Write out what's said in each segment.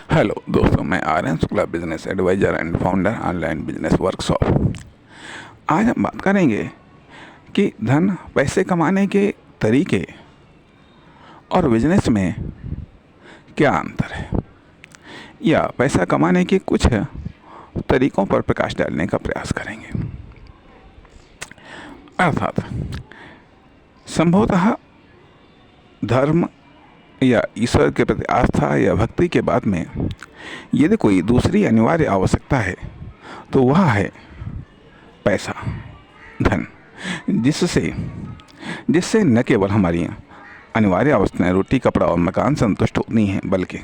Hello दोस्तों, मैं Aryan Shukla, business advisor and founder online business workshop. आज हम बात करेंगे कि धन पैसे कमाने के तरीके और बिजनेस में क्या अंतर है, या पैसा कमाने के कुछ तरीकों पर प्रकाश डालने का प्रयास करेंगे। अर्थात संभवतः धर्म या ईश्वर के प्रति आस्था या भक्ति के बाद में यदि कोई दूसरी अनिवार्य आवश्यकता है तो वह है पैसा, धन, जिससे न केवल हमारी अनिवार्य आवश्यकताएं रोटी, कपड़ा और मकान संतुष्ट होती हैं, बल्कि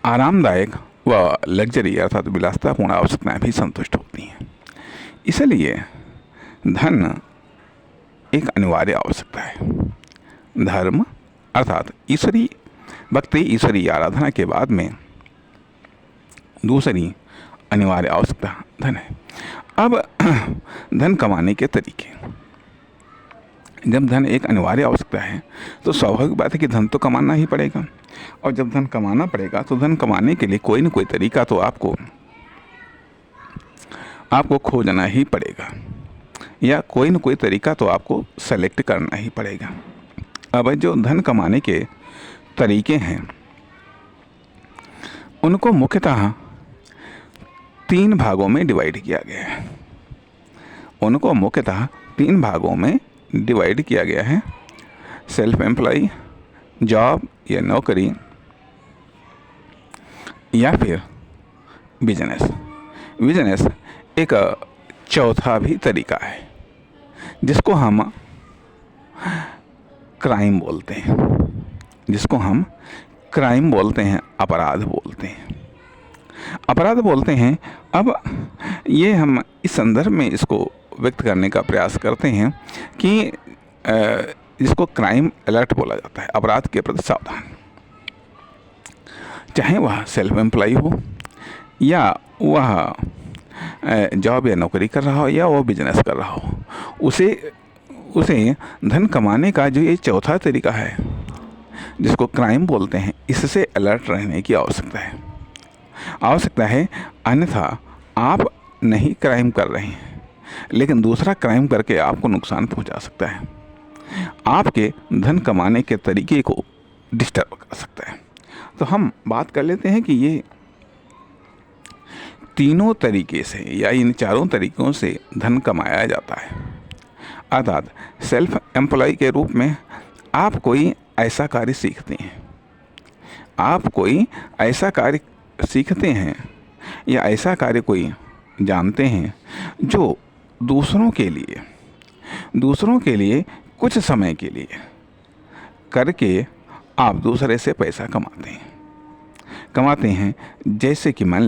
आरामदायक व लग्जरी अर्थात विलासितापूर्ण आवश्यकताएं भी संतुष्ट होती हैं। इसलिए धन एक अनिवार्य आवश्यकता है। धर्म अर्थात ईश्वरी भक्ति, ईश्वरी आराधना के बाद में दूसरी अनिवार्य आवश्यकता धन है। अब धन कमाने के तरीके। जब धन एक अनिवार्य आवश्यकता है तो स्वाभाविक बात है कि धन तो कमाना ही पड़ेगा, और जब धन कमाना पड़ेगा तो धन कमाने के लिए कोई न कोई तरीका तो आपको खोजना ही पड़ेगा, या कोई न कोई तरीका तो आपको सेलेक्ट करना ही पड़ेगा। अब जो धन कमाने के तरीके हैं उनको मुख्यतः 3 भागों में डिवाइड किया गया है। सेल्फ एम्प्लॉय, जॉब या नौकरी, या फिर बिजनेस एक चौथा भी तरीका है जिसको हम क्राइम बोलते हैं, अपराध बोलते हैं। अब ये हम इस संदर्भ में इसको व्यक्त करने का प्रयास करते हैं कि जिसको क्राइम अलर्ट बोला जाता है, अपराध के प्रति सावधान। चाहे वह सेल्फ एम्प्लॉय हो, या वह जॉब या नौकरी कर रहा हो, या वह बिजनेस कर रहा हो, उसे धन कमाने का जो ये चौथा तरीका है जिसको क्राइम बोलते हैं, इससे अलर्ट रहने की आवश्यकता है। अन्यथा आप नहीं क्राइम कर रहे हैं, लेकिन दूसरा क्राइम करके आपको नुकसान पहुंचा सकता है, आपके धन कमाने के तरीके को डिस्टर्ब कर सकता है। तो हम बात कर लेते हैं कि ये तीनों तरीके से या इन चारों तरीकों से धन कमाया जाता है। अर्थात सेल्फ एम्प्लॉय के रूप में आप कोई ऐसा कार्य सीखते हैं या ऐसा कार्य कोई जानते हैं जो दूसरों के लिए कुछ समय के लिए करके आप दूसरे से पैसा कमाते हैं। जैसे कि मान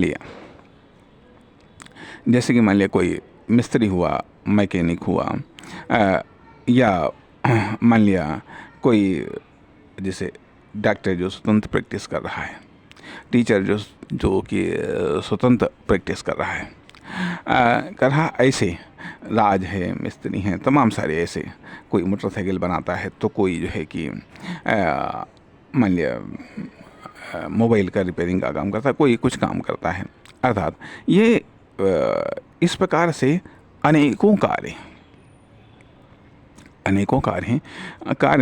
लिया कोई मिस्त्री हुआ, मैकेनिक हुआ, या मान लिया कोई जैसे डॉक्टर जो स्वतंत्र प्रैक्टिस कर रहा है, टीचर जो कि स्वतंत्र प्रैक्टिस कर रहा है, ऐसे राज है, मिस्त्री हैं, तमाम सारे ऐसे। कोई मोटरसाइकिल बनाता है तो कोई जो है कि मान लिया मोबाइल का रिपेयरिंग का काम करता है, कोई कुछ काम करता है। अर्थात ये इस प्रकार से अनेकों कार्य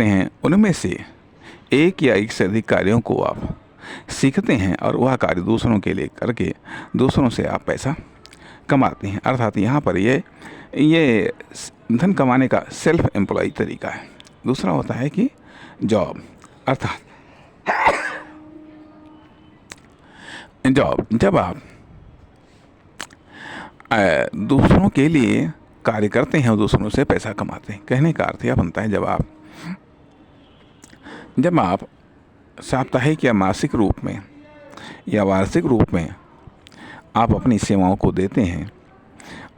हैं। उनमें से एक या एक से अधिक कार्यों को आप सीखते हैं और वह कार्य दूसरों के लिए करके दूसरों से आप पैसा कमाते हैं। अर्थात यहाँ पर ये धन कमाने का सेल्फ एम्प्लॉय तरीका है। दूसरा होता है कि जॉब, अर्थात जब आप दूसरों के लिए कार्य करते हैं और दूसरों से पैसा कमाते हैं। कहने का अर्थ यह बनता है, जब आप साप्ताहिक या मासिक रूप में या वार्षिक रूप में आप अपनी सेवाओं को देते हैं,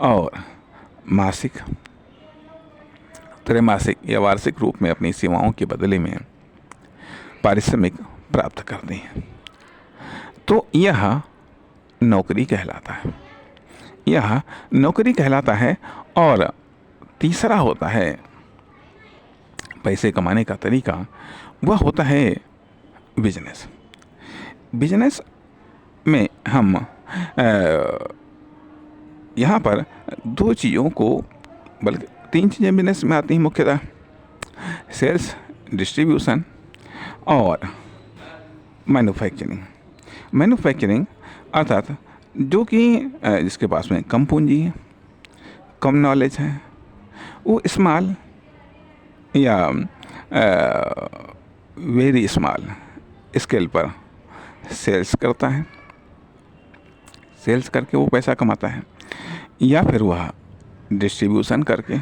और मासिक, त्रैमासिक या वार्षिक रूप में अपनी सेवाओं के बदले में पारिश्रमिक प्राप्त करते हैं, तो यह नौकरी कहलाता है। और तीसरा होता है पैसे कमाने का तरीका, वह होता है बिजनेस। बिजनेस में हम यहाँ पर दो चीज़ों को, बल्कि तीन चीज़ें बिजनेस में आती हैं मुख्यतः: सेल्स, डिस्ट्रीब्यूशन और मैन्युफैक्चरिंग। मैन्युफैक्चरिंग अर्थात जो कि जिसके पास में कम पूंजी है, कम नॉलेज है, वो स्मॉल या वेरी स्मॉल स्केल पर सेल्स करता है, सेल्स करके वो पैसा कमाता है, या फिर वह डिस्ट्रीब्यूशन करके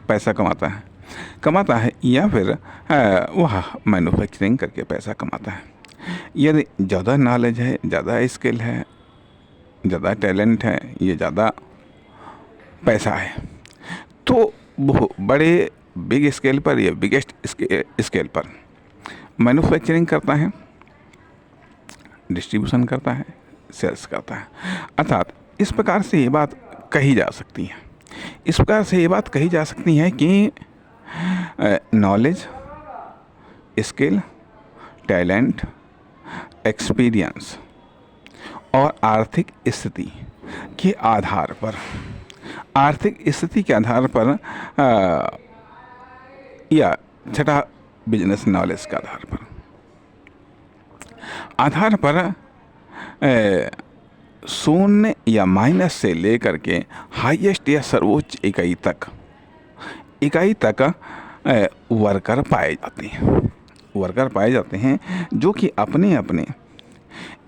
पैसा कमाता है, या फिर वह मैन्युफैक्चरिंग करके पैसा कमाता है। यदि ज़्यादा नॉलेज है, ज़्यादा स्किल है, ज़्यादा टैलेंट है, ये ज़्यादा पैसा है, तो वो बड़े बिग स्केल पर या बिगेस्ट स्केल पर मैन्युफैक्चरिंग करता है, डिस्ट्रीब्यूशन करता है, सेल्स करता है। अर्थात इस प्रकार से ये बात कही जा सकती है, इस प्रकार से ये बात कही जा सकती है कि नॉलेज, स्किल, टैलेंट, एक्सपीरियंस और आर्थिक स्थिति के आधार पर, आर्थिक स्थिति के आधार पर या छठा बिजनेस नॉलेज के आधार पर शून्य या माइनस से लेकर के हाईएस्ट या सर्वोच्च इकाई तक वर्कर पाए जाते हैं जो कि अपने अपने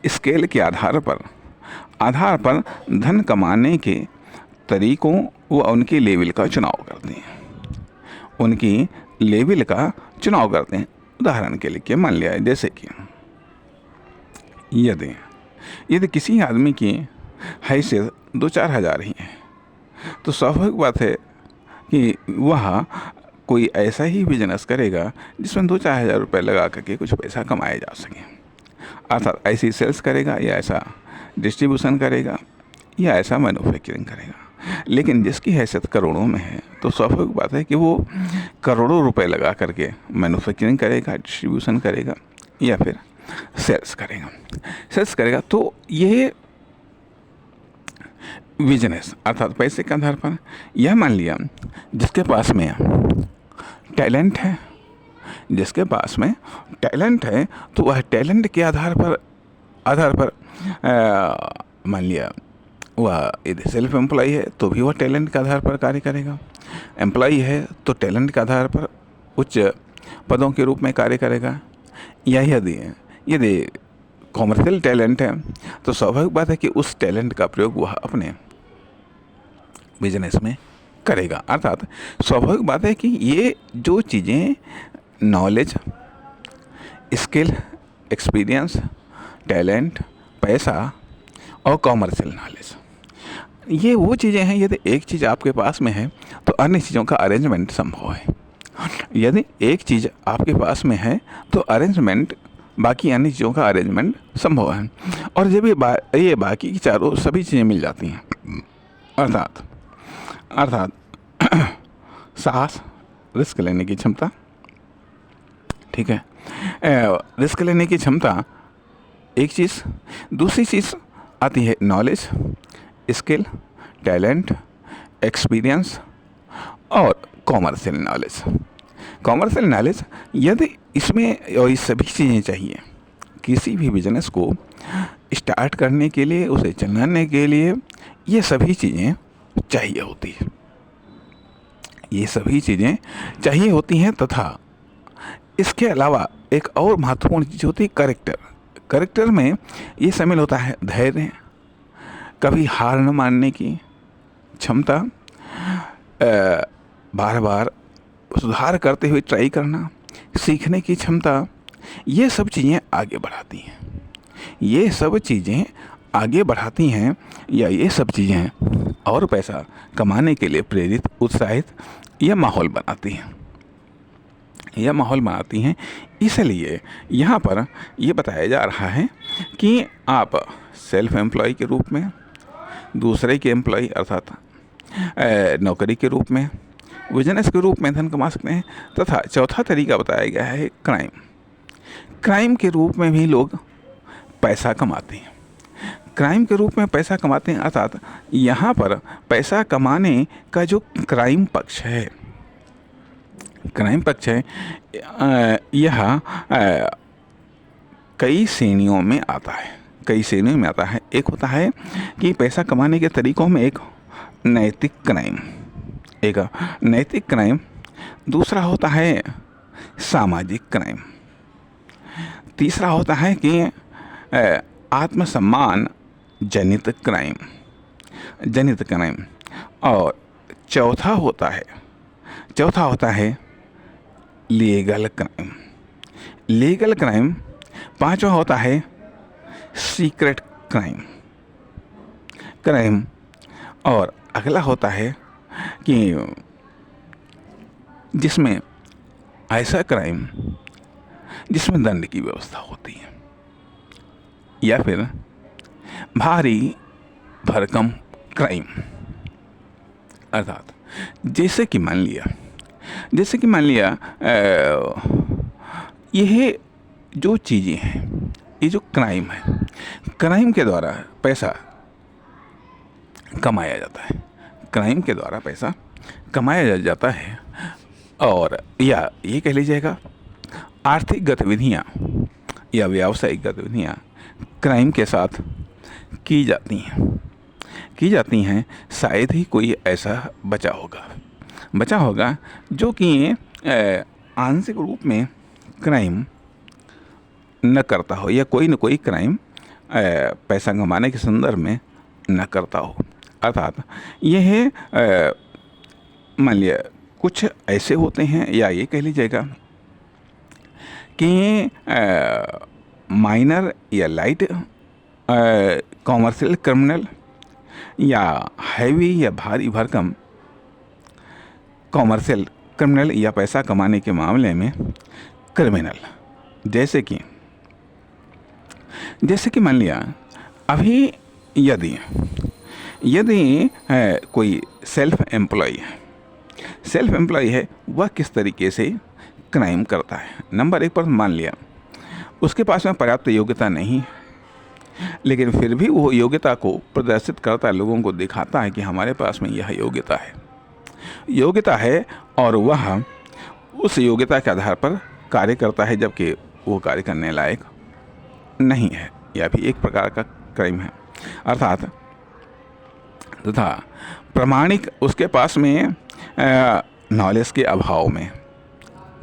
स्केल के आधार पर धन कमाने के तरीकों व उनके लेवल का चुनाव करते हैं। उदाहरण के लिए मान लिया है, जैसे कि यदि किसी आदमी की हैसियत 2-4 हज़ार ही है, तो स्वाभाविक बात है कि वह कोई ऐसा ही बिजनेस करेगा जिसमें 2-4 हज़ार रुपये लगा करके कुछ पैसा कमाया जा सके। अर्थात ऐसी सेल्स करेगा, या ऐसा डिस्ट्रीब्यूशन करेगा, या ऐसा मैन्युफैक्चरिंग करेगा। लेकिन जिसकी हैसियत करोड़ों में है, तो स्वाभाविक बात है कि वो करोड़ों रुपए लगा करके मैन्युफैक्चरिंग करेगा, डिस्ट्रीब्यूशन करेगा, या फिर सेल्स करेगा। तो ये बिजनेस अर्थात पैसे के आधार पर, यह मान लिया जिसके पास में टैलेंट है, तो वह टैलेंट के आधार पर मान लिया वह यदि सेल्फ एम्प्लॉय है तो भी वह टैलेंट के आधार पर कार्य करेगा, एम्प्लॉय है तो टैलेंट के आधार पर उच्च पदों के रूप में कार्य करेगा। या यदि कॉमर्शियल टैलेंट है तो स्वाभाविक बात है कि उस टैलेंट का प्रयोग वह अपने बिजनेस में करेगा। अर्थात स्वाभाविक बात है कि ये जो चीज़ें नॉलेज, स्किल, एक्सपीरियंस, टैलेंट, पैसा और कॉमर्शियल नॉलेज, ये वो चीज़ें हैं। यदि एक चीज़ आपके पास में है तो अन्य चीज़ों का अरेंजमेंट संभव है। यदि एक चीज़ आपके पास में है तो बाकी अन्य चीज़ों का अरेंजमेंट संभव है। और जब ये बाकी की चारों सभी चीज़ें मिल जाती हैं, अर्थात साहस, रिस्क लेने की क्षमता, ठीक है, रिस्क लेने की क्षमता एक चीज़। दूसरी चीज़ आती है नॉलेज, स्किल, टैलेंट, एक्सपीरियंस और कॉमर्शियल नॉलेज। यदि इसमें और ये सभी चीज़ें चाहिए किसी भी बिजनेस को स्टार्ट करने के लिए, उसे चलाने के लिए, ये सभी चीज़ें चाहिए होती हैं। तथा इसके अलावा एक और महत्वपूर्ण चीज़ होती है करेक्टर में ये शामिल होता है धैर्य, कभी हार न मानने की क्षमता, बार बार सुधार करते हुए ट्राई करना, सीखने की क्षमता। ये सब चीज़ें आगे बढ़ाती हैं या ये सब चीज़ें और पैसा कमाने के लिए प्रेरित, उत्साहित या माहौल बनाती हैं। इसलिए यहाँ पर यह बताया जा रहा है कि आप सेल्फ एम्प्लॉय के रूप में, दूसरे के एम्प्लॉय अर्थात नौकरी के रूप में, बिजनेस के रूप में धन कमा सकते हैं। तथा चौथा तरीका बताया गया है क्राइम के रूप में भी लोग पैसा कमाते हैं, क्राइम के रूप में पैसा कमाते हैं। अर्थात यहाँ पर पैसा कमाने का जो क्राइम पक्ष है, क्राइम पक्ष है, यह कई श्रेणियों में आता है, कई श्रेणियों में आता है। एक होता है कि पैसा कमाने के तरीकों में एक नैतिक क्राइम, एक नैतिक क्राइम, दूसरा होता है सामाजिक क्राइम, तीसरा होता है कि आत्मसम्मान जनित क्राइम, जनित क्राइम, और चौथा होता है लीगल क्राइम, लीगल क्राइम। पांचवा होता है सीक्रेट क्राइम, और अगला होता है कि जिसमें ऐसा क्राइम जिसमें दंड की व्यवस्था होती है, या फिर भारी भरकम क्राइम। अर्थात जैसे कि मान लिया यह जो चीज़ें हैं, ये जो क्राइम है, क्राइम के द्वारा पैसा कमाया जाता है, क्राइम के द्वारा पैसा कमाया जाता है, और या ये कह लीजिएगा आर्थिक गतिविधियाँ या व्यावसायिक गतिविधियाँ क्राइम के साथ की जाती हैं। शायद ही कोई ऐसा बचा होगा जो कि आंशिक रूप में क्राइम न करता हो, या कोई न कोई क्राइम पैसा कमाने के संदर्भ में न करता हो। अर्थात यह मान लिया कुछ ऐसे होते हैं, या ये कह लीजिएगा कि माइनर या लाइट कॉमर्शियल क्रिमिनल, या हैवी या भारी भरकम कॉमर्शियल क्रिमिनल, या पैसा कमाने के मामले में क्रिमिनल। जैसे कि मान लिया अभी यदि कोई सेल्फ एम्प्लॉय है, वह किस तरीके से क्राइम करता है। नंबर एक पर मान लिया उसके पास में पर्याप्त योग्यता नहीं है, लेकिन फिर भी वो योग्यता को प्रदर्शित करता है, लोगों को दिखाता है कि हमारे पास में यह योग्यता है, और वह उस योग्यता के आधार पर कार्य करता है, जबकि वो कार्य करने लायक नहीं है। यह भी एक प्रकार का क्राइम है। अर्थात तथा प्रामाणिक उसके पास में नॉलेज के अभाव में,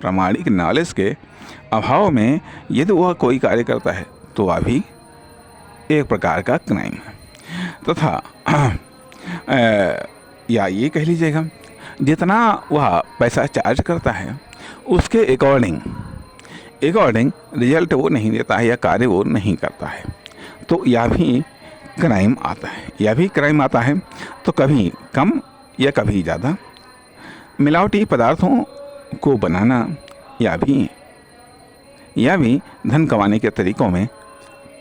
प्रामाणिक नॉलेज के अभाव में यदि वह कोई कार्य करता है तो वह भी एक प्रकार का क्राइम है। तथा या ये कह लीजिएगा जितना वह पैसा चार्ज करता है उसके अकॉर्डिंग रिजल्ट वो नहीं देता है, या कार्य वो नहीं करता है, तो यह भी क्राइम आता है। तो कभी कम या कभी ज़्यादा मिलावटी पदार्थों को बनाना, या भी धन कमाने के तरीकों में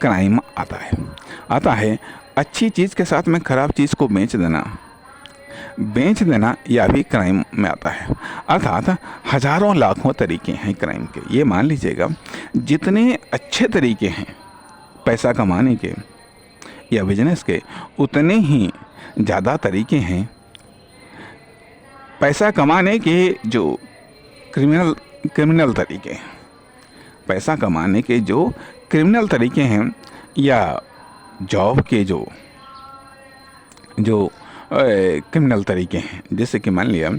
क्राइम आता है। अच्छी चीज़ के साथ में खराब चीज़ को बेच देना यह भी क्राइम में आता है। अर्थात हजारों लाखों तरीके हैं क्राइम के। ये मान लीजिएगा जितने अच्छे तरीके हैं पैसा कमाने के या बिजनेस के, उतने ही ज़्यादा तरीके हैं पैसा कमाने के जो क्रिमिनल तरीके हैं, पैसा कमाने के जो क्रिमिनल तरीके हैं, या जॉब के जो क्रिमिनल तरीके हैं। जैसे कि मान लिया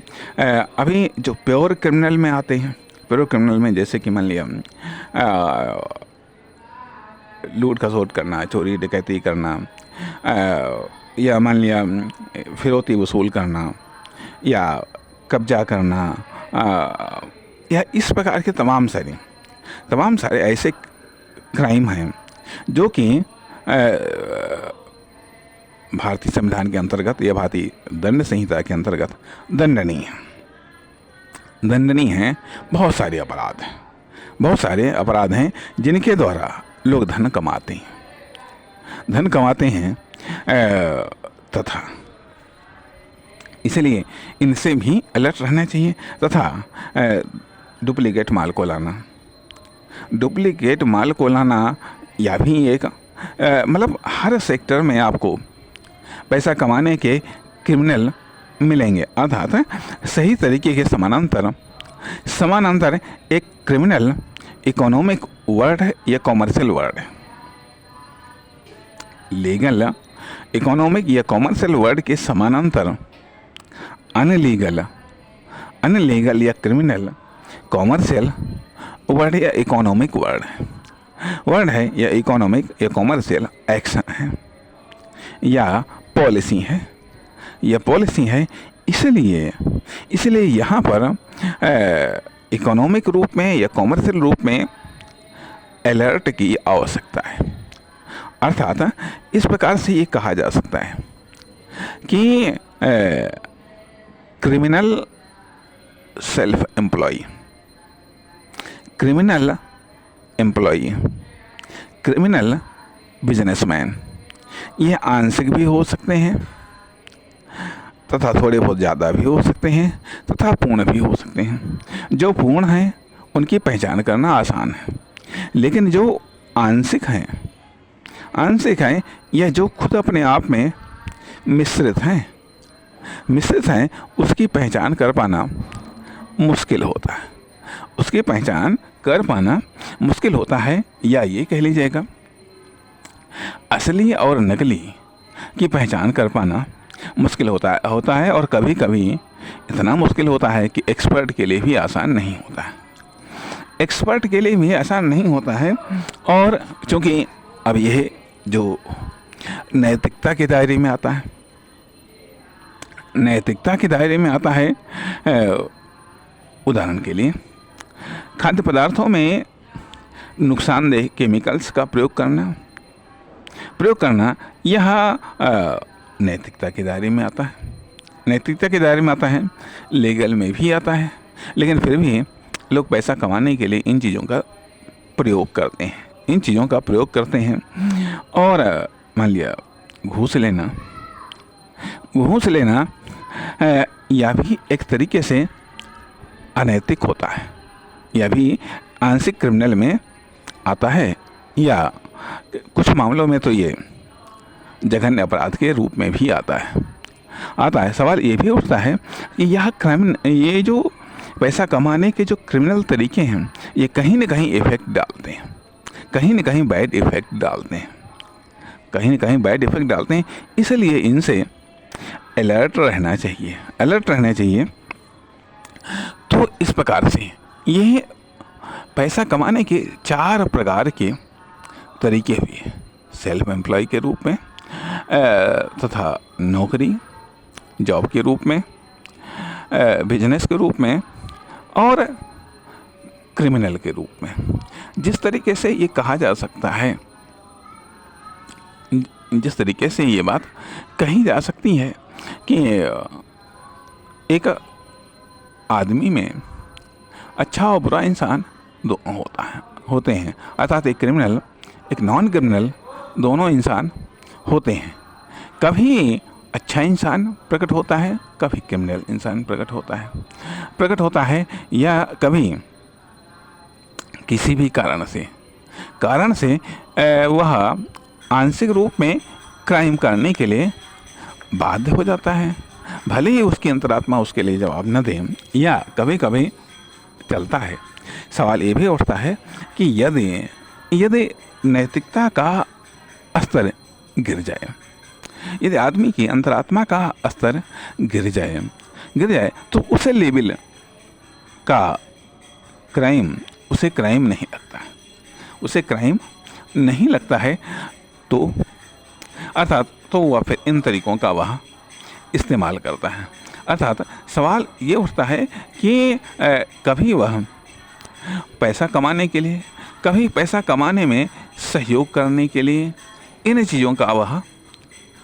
अभी जो प्योर क्रिमिनल में आते हैं, प्योर क्रिमिनल में जैसे कि मान लिया लूट खसोट करना, चोरी डकैती करना, या मान लिया फिरौती वसूल करना, या कब्जा करना, या इस प्रकार के तमाम सारे ऐसे क्राइम हैं जो कि भारतीय संविधान के अंतर्गत या भारतीय दंड संहिता के अंतर्गत दंडनीय हैं। बहुत सारे अपराध हैं जिनके द्वारा लोग धन कमाते हैं तथा इसलिए इनसे भी अलर्ट रहना चाहिए। तथा डुप्लीकेट माल को लाना, यह भी एक मतलब हर सेक्टर में आपको पैसा कमाने के क्रिमिनल मिलेंगे। अर्थात सही तरीके के समानांतर एक क्रिमिनल इकोनॉमिक वर्ड है या कॉमर्शियल वर्ड है। लीगल इकोनॉमिक या कॉमर्शियल वर्ड के समानांतर अनलीगल या क्रिमिनल कॉमर्शियल वर्ड या इकोनॉमिक वर्ड है या इकोनॉमिक या कॉमर्शियल एक्शन है या पॉलिसी है। इसलिए यहाँ पर इकोनॉमिक रूप में या कॉमर्शियल रूप में अलर्ट की आवश्यकता है। अर्थात इस प्रकार से ये कहा जा सकता है कि criminal self employ, criminal employ, criminal businessman, ये आंशिक भी हो सकते हैं तथा थोड़े बहुत ज़्यादा भी हो सकते हैं तथा पूर्ण भी हो सकते हैं। जो पूर्ण हैं उनकी पहचान करना आसान है, लेकिन जो आंशिक हैं या जो खुद अपने आप में मिश्रित हैं उसकी पहचान कर पाना मुश्किल होता है। या ये कह लीजिएगा असली और नकली की पहचान कर पाना मुश्किल होता है और कभी कभी इतना मुश्किल होता है कि एक्सपर्ट के लिए भी आसान नहीं होता है। और चूँकि अब यह जो नैतिकता के दायरे में आता है, उदाहरण के लिए खाद्य पदार्थों में नुकसानदेह केमिकल्स का प्रयोग करना यह नैतिकता के दायरे में आता है, लीगल में भी आता है, लेकिन फिर भी लोग पैसा कमाने के लिए इन चीज़ों का प्रयोग करते हैं। और मान लिया घूस लेना यह भी एक तरीके से अनैतिक होता है, यह भी आंशिक क्रिमिनल में आता है या कुछ मामलों में तो ये जघन्य अपराध के रूप में भी आता है। सवाल ये भी उठता है कि ये जो पैसा कमाने के जो क्रिमिनल तरीके हैं ये कहीं न कहीं इफेक्ट डालते हैं, कहीं न कहीं बैड इफेक्ट डालते हैं। इसलिए इनसे अलर्ट रहना चाहिए। तो इस प्रकार से ये पैसा कमाने के 4 प्रकार के तरीके हुए, सेल्फ एम्प्लॉय के रूप में तथा नौकरी जॉब के रूप में, बिजनेस के रूप में और क्रिमिनल के रूप में। जिस तरीके से ये कहा जा सकता है, जिस तरीके से ये बात कही जा सकती है कि एक आदमी में अच्छा और बुरा इंसान होते हैं। अर्थात एक क्रिमिनल एक नॉन क्रिमिनल दोनों इंसान होते हैं। कभी अच्छा इंसान प्रकट होता है, कभी क्रिमिनल इंसान प्रकट होता है या कभी किसी भी कारण से वह आंशिक रूप में क्राइम करने के लिए बाध्य हो जाता है, भले ही उसकी अंतरात्मा उसके लिए जवाब न दे या कभी कभी चलता है। सवाल ये भी उठता है कि यदि नैतिकता का स्तर गिर जाए, यदि आदमी की अंतरात्मा का स्तर गिर जाए तो उसे लेवल का क्राइम उसे क्राइम नहीं लगता है। तो अर्थात तो वह फिर इन तरीकों का वह इस्तेमाल करता है। अर्थात सवाल ये उठता है कि कभी वह पैसा कमाने के लिए, कभी पैसा कमाने में सहयोग करने के लिए इन चीज़ों का वह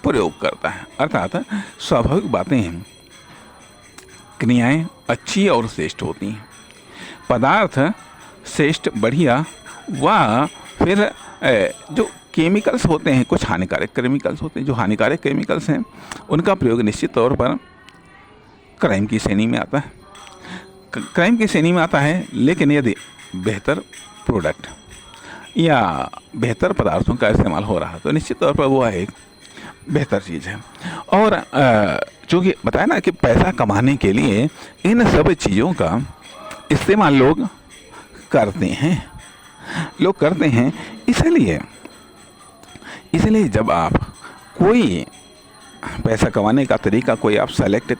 प्रयोग करता है। अर्थात स्वाभाविक बातें हैं, क्रियाएं अच्छी और श्रेष्ठ होती हैं, पदार्थ श्रेष्ठ बढ़िया, वह फिर जो केमिकल्स होते हैं, कुछ हानिकारक केमिकल्स होते हैं, जो हानिकारक केमिकल्स हैं उनका प्रयोग निश्चित तौर पर क्राइम की श्रेणी में आता है। लेकिन यदि बेहतर प्रोडक्ट या बेहतर पदार्थों का इस्तेमाल हो रहा है तो निश्चित तौर पर वो एक बेहतर चीज़ है। और चूँकि बताया ना कि पैसा कमाने के लिए इन सब चीज़ों का इस्तेमाल लोग करते हैं। इसलिए जब आप कोई पैसा कमाने का तरीका कोई आप सेलेक्ट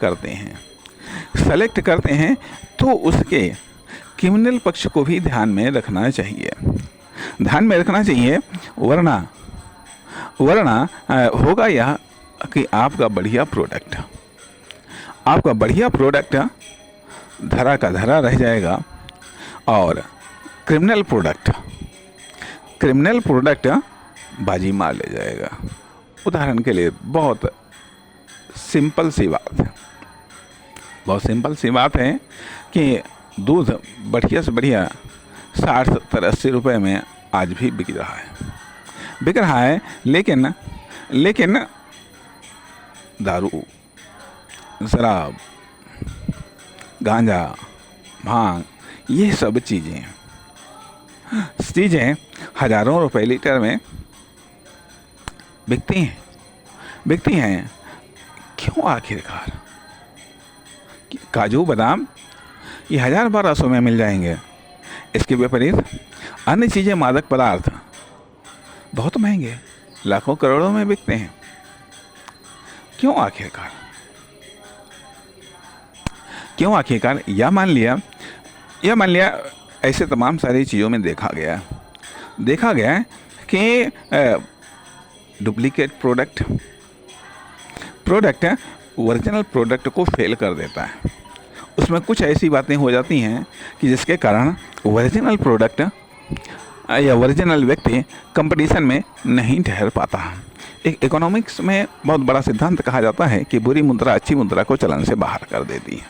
करते हैं तो उसके क्रिमिनल पक्ष को भी ध्यान में रखना चाहिए, वरना होगा यह कि आपका बढ़िया प्रोडक्ट धरा का धरा रह जाएगा और क्रिमिनल प्रोडक्ट बाजी मार ले जाएगा। उदाहरण के लिए बहुत सिंपल सी बात है कि दूध बढ़िया से बढ़िया 60, 70, 80 रुपये में आज भी बिक रहा है, लेकिन दारू, शराब, गांजा, भांग, ये सब चीज़ें हज़ारों रुपए लीटर में बिकती हैं। क्यों? आखिरकार काजू बादाम ये 1000-1200 में मिल जाएंगे। इसके विपरीत अन्य चीज़ें, मादक पदार्थ बहुत महंगे, लाखों करोड़ों में बिकते हैं। क्यों आखिरकार? यह मान लिया ऐसे तमाम सारी चीज़ों में देखा गया कि डुप्लीकेट प्रोडक्ट ओरिजिनल प्रोडक्ट को फेल कर देता है। उसमें कुछ ऐसी बातें हो जाती हैं कि जिसके कारण ओरिजिनल प्रोडक्ट या ओरिजिनल व्यक्ति कंपटीशन में नहीं ठहर पाता। एक इकोनॉमिक्स में बहुत बड़ा सिद्धांत कहा जाता है कि बुरी मुद्रा अच्छी मुद्रा को चलन से बाहर कर देती है।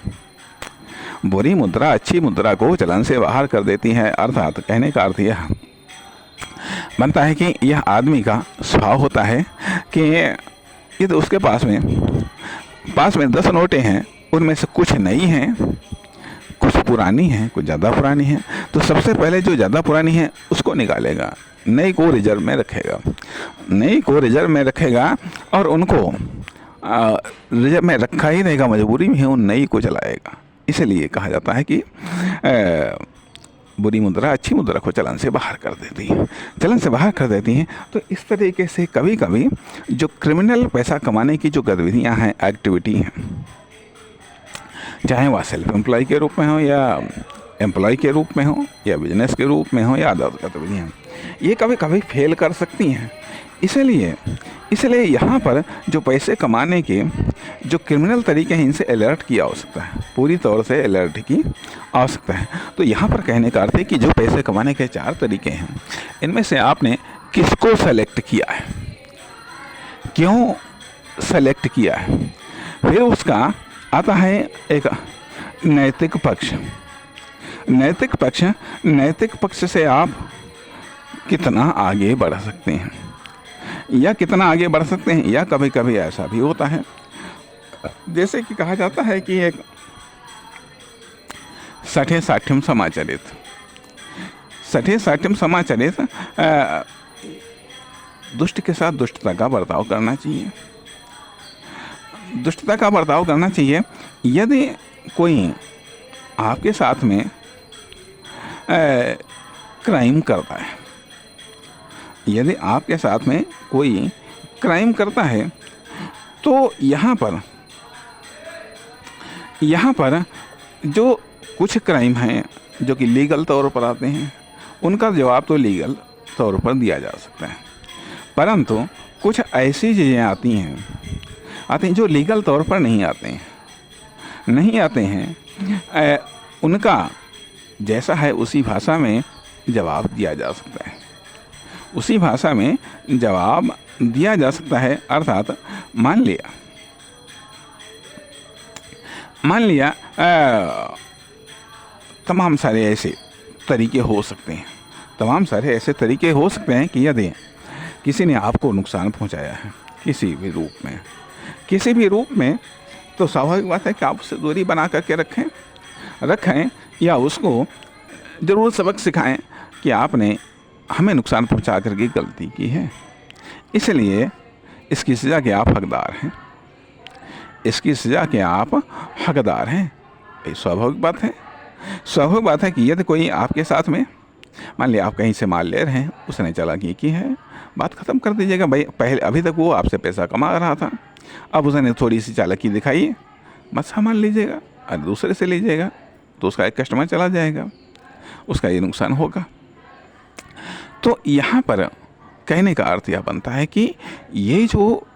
बुरी मुद्रा अच्छी मुद्रा को चलन से बाहर कर देती है, अर्थात कहने का अर्थ यह बनता है कि यह आदमी का स्वभाव होता है कि ये तो उसके पास में 10 नोटें हैं, उनमें से कुछ नई हैं, कुछ पुरानी हैं, कुछ ज़्यादा पुरानी हैं। तो सबसे पहले जो ज़्यादा पुरानी है उसको निकालेगा, नई को रिजर्व में रखेगा और उनको रिजर्व में रखा ही रहेगा, मजबूरी में है उन नई को चलाएगा। इसलिए कहा जाता है कि बुरी मुद्रा अच्छी मुद्रा को चलन से बाहर कर देती हैं। तो इस तरीके से कभी कभी जो क्रिमिनल पैसा कमाने की जो गतिविधियां हैं, एक्टिविटी हैं, चाहे वह सेल्फ एम्प्लॉय के रूप में हो या एम्प्लॉय के रूप में हो या बिजनेस के रूप में हो या अदर गतिविधियाँ, ये कभी कभी फेल कर सकती हैं। इसलिए यहाँ पर जो पैसे कमाने के जो क्रिमिनल तरीके हैं, इनसे अलर्ट की आवश्यकता है, पूरी तौर से अलर्ट की आवश्यकता है। तो यहाँ पर कहने का अर्थ है कि जो पैसे कमाने के 4 तरीके हैं, इनमें से आपने किसको सेलेक्ट किया है, क्यों सेलेक्ट किया है। फिर उसका आता है एक नैतिक पक्ष से आप कितना आगे बढ़ सकते हैं या कभी कभी ऐसा भी होता है, जैसे कि कहा जाता है कि एक 60-60 समाचरित दुष्ट के साथ दुष्टता का बर्ताव करना चाहिए। यदि कोई आपके साथ में क्राइम करता है, तो यहाँ पर जो कुछ क्राइम हैं जो कि लीगल तौर पर आते हैं, उनका जवाब तो लीगल तौर पर दिया जा सकता है, परंतु कुछ ऐसी चीज़ें आती हैं जो लीगल तौर पर नहीं आते हैं, उनका जैसा है उसी भाषा में जवाब दिया जा सकता है। अर्थात मान लिया तमाम सारे ऐसे तरीके हो सकते हैं कि यदि किसी ने आपको नुकसान पहुंचाया है किसी भी रूप में, तो स्वाभाविक बात है कि आप उससे दूरी बना करके रखें या उसको ज़रूर सबक सिखाएं कि आपने हमें नुकसान पहुंचा करके गलती की है, इसलिए इसकी सज़ा के आप हकदार हैं, इसकी सज़ा के आप हकदार हैं। ये स्वाभाविक बात है। स्वाभाविक बात है कि यदि कोई आपके साथ में, मान लिया आप कहीं से माल ले रहे हैं, उसने चालाकी की है, बात ख़त्म कर दीजिएगा भाई। पहले अभी तक वो आपसे पैसा कमा रहा था, अब उसने थोड़ी सी चालाकी दिखाई है, मत सामान लीजिएगा और दूसरे से लीजिएगा, तो उसका एक कस्टमर चला जाएगा, उसका ये नुकसान होगा। तो यहाँ पर कहने का अर्थ यह बनता है कि ये जो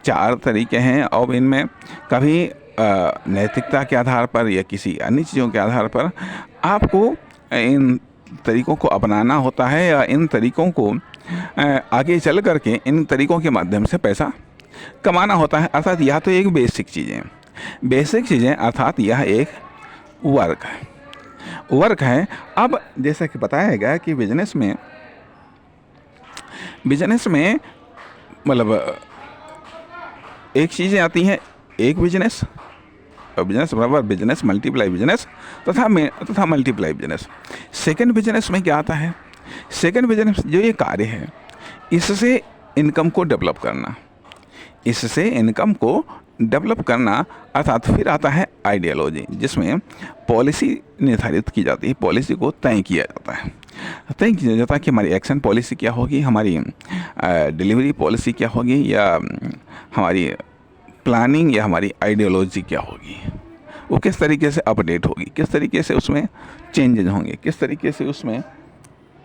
4 तरीके हैं, और इनमें कभी नैतिकता के आधार पर या किसी अन्य चीज़ों के आधार पर आपको इन तरीक़ों को अपनाना होता है, या इन तरीक़ों को आगे चल करके इन तरीक़ों के माध्यम से पैसा कमाना होता है। अर्थात यह तो एक बेसिक चीज़ें, अर्थात यह एक वर्क है। अब जैसा कि बताया गया कि बिजनेस में मतलब एक चीज़ें आती हैं, एक बिजनेस बराबर बिजनेस मल्टीप्लाई बिजनेस तथा मल्टीप्लाई बिजनेस। सेकंड बिजनेस में क्या आता है? सेकंड बिजनेस जो ये कार्य है, इससे इनकम को डेवलप करना, अर्थात फिर आता है आइडियोलॉजी, जिसमें पॉलिसी निर्धारित की जाती है, पॉलिसी को तय किया जाता है कि हमारी एक्शन पॉलिसी क्या होगी, हमारी डिलीवरी पॉलिसी क्या होगी, या हमारी प्लानिंग या हमारी आइडियोलॉजी क्या होगी, वो किस तरीके से अपडेट होगी, किस तरीके से उसमें चेंजेज होंगे, किस तरीके से उसमें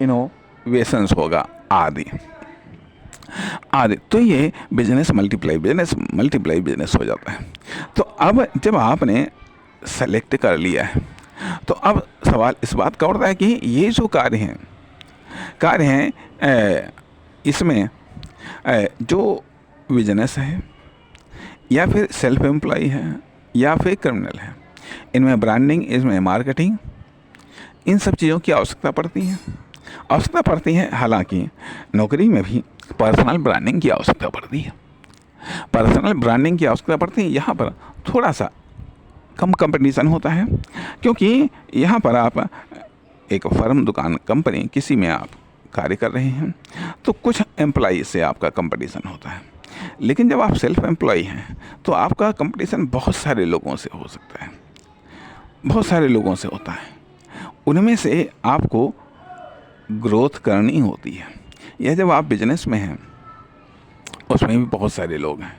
इनोवेशंस होगा आदि। तो ये बिजनेस मल्टीप्लाई बिजनेस हो जाता है। तो अब जब आपने सेलेक्ट कर लिया है, तो अब सवाल इस बात का उठता है कि ये जो कार्य हैं इसमें जो बिजनेस है, या फिर सेल्फ एम्प्लॉय है, या फिर क्रिमिनल है, इनमें ब्रांडिंग, इसमें मार्केटिंग, इन सब चीज़ों की आवश्यकता पड़ती है। हालांकि नौकरी में भी पर्सनल ब्रांडिंग की आवश्यकता पड़ती है। यहाँ पर थोड़ा सा कम कंपटीशन होता है, क्योंकि यहाँ पर आप एक फर्म, दुकान, कंपनी किसी में आप कार्य कर रहे हैं, तो कुछ एम्प्लॉई से आपका कंपटीशन होता है। लेकिन जब आप सेल्फ एम्प्लॉय हैं, तो आपका कंपटीशन बहुत सारे लोगों से हो सकता है, होता है। उनमें से आपको ग्रोथ करनी होती है। यह जब आप बिजनेस में हैं, उसमें भी बहुत सारे लोग हैं,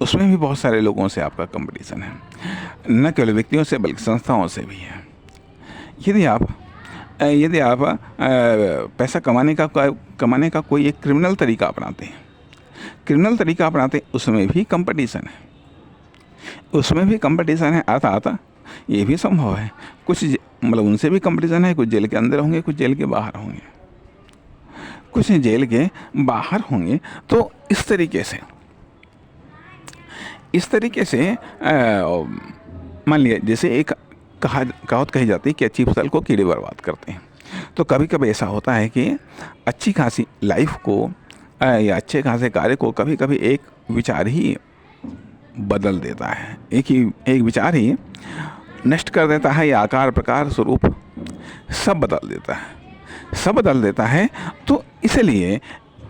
उसमें भी बहुत सारे लोगों से आपका कंपटीशन है, न केवल व्यक्तियों से बल्कि संस्थाओं से भी है। यदि आप पैसा कमाने का कोई एक क्रिमिनल तरीका अपनाते हैं, उसमें भी कंपटीशन है। अर्थात ये भी संभव है कुछ मतलब उनसे भी कंपटीशन है, कुछ जेल के अंदर होंगे, कुछ जेल के बाहर होंगे, तो इस तरीके से मान लिया, जैसे एक कहावत कही जाती है कि अच्छी फसल को कीड़े बर्बाद करते हैं। तो कभी कभी ऐसा होता है कि अच्छी खासी लाइफ को या अच्छे खासे कार्य को कभी कभी एक विचार ही बदल देता है, एक विचार ही नष्ट कर देता है, या आकार, प्रकार, स्वरूप सब बदल देता है। तो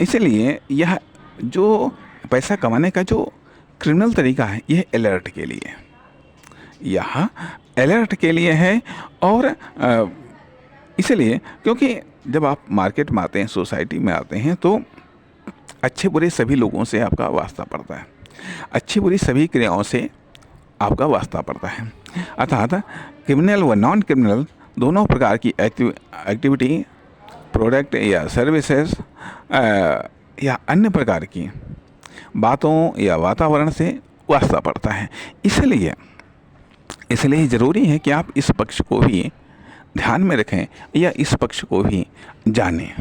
इसलिए यह जो पैसा कमाने का जो क्रिमिनल तरीका है, यह अलर्ट के लिए है। और इसलिए क्योंकि जब आप मार्केट में आते हैं, सोसाइटी में आते हैं, तो अच्छे बुरे सभी लोगों से आपका वास्ता पड़ता है, अच्छी बुरी सभी क्रियाओं से आपका वास्ता पड़ता है। अर्थात क्रिमिनल व नॉन क्रिमिनल दोनों प्रकार की एक्टिविटी, प्रोडक्ट या सर्विसेज या अन्य प्रकार की बातों या वातावरण से वास्ता पड़ता है। इसलिए ज़रूरी है कि आप इस पक्ष को भी ध्यान में रखें, या इस पक्ष को भी जानें।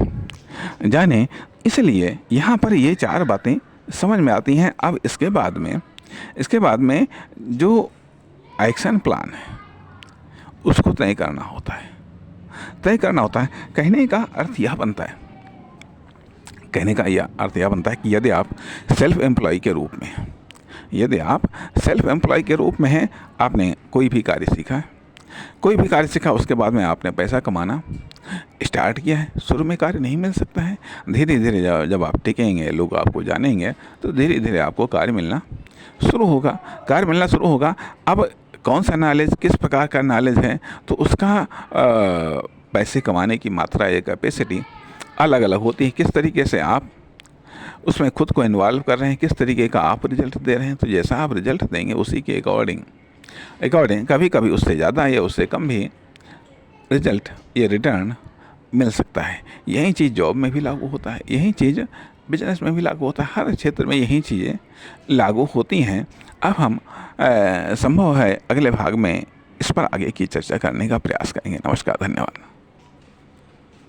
इसलिए यहाँ पर ये 4 बातें समझ में आती हैं। अब इसके बाद में जो एक्शन प्लान है, उसको तय करना होता है। कहने का अर्थ यह बनता है कि यदि आप सेल्फ एम्प्लॉय के रूप में हैं, आपने कोई भी कार्य सीखा, उसके बाद में आपने पैसा कमाना स्टार्ट किया है, शुरू में कार्य नहीं मिल सकता है। धीरे धीरे जब आप टिकेंगे, लोग आपको जानेंगे, तो धीरे धीरे आपको कार्य मिलना शुरू होगा। कार्य मिलना शुरू होगा। अब कौन सा नॉलेज, किस प्रकार का नॉलेज है, तो उसका पैसे कमाने की मात्रा या कैपेसिटी अलग अलग होती है। किस तरीके से आप उसमें खुद को इन्वॉल्व कर रहे हैं, किस तरीके का आप रिजल्ट दे रहे हैं। तो जैसा आप रिजल्ट देंगे उसी के अकॉर्डिंग कभी कभी उससे ज़्यादा या उससे कम भी रिजल्ट या रिटर्न मिल सकता है। यही चीज़ जॉब में भी लागू होता है, यही चीज़ बिजनेस में भी लागू होता है, हर क्षेत्र में यही चीज़ें लागू होती हैं। अब हम संभव है अगले भाग में इस पर आगे की चर्चा करने का प्रयास करेंगे। नमस्कार, धन्यवाद।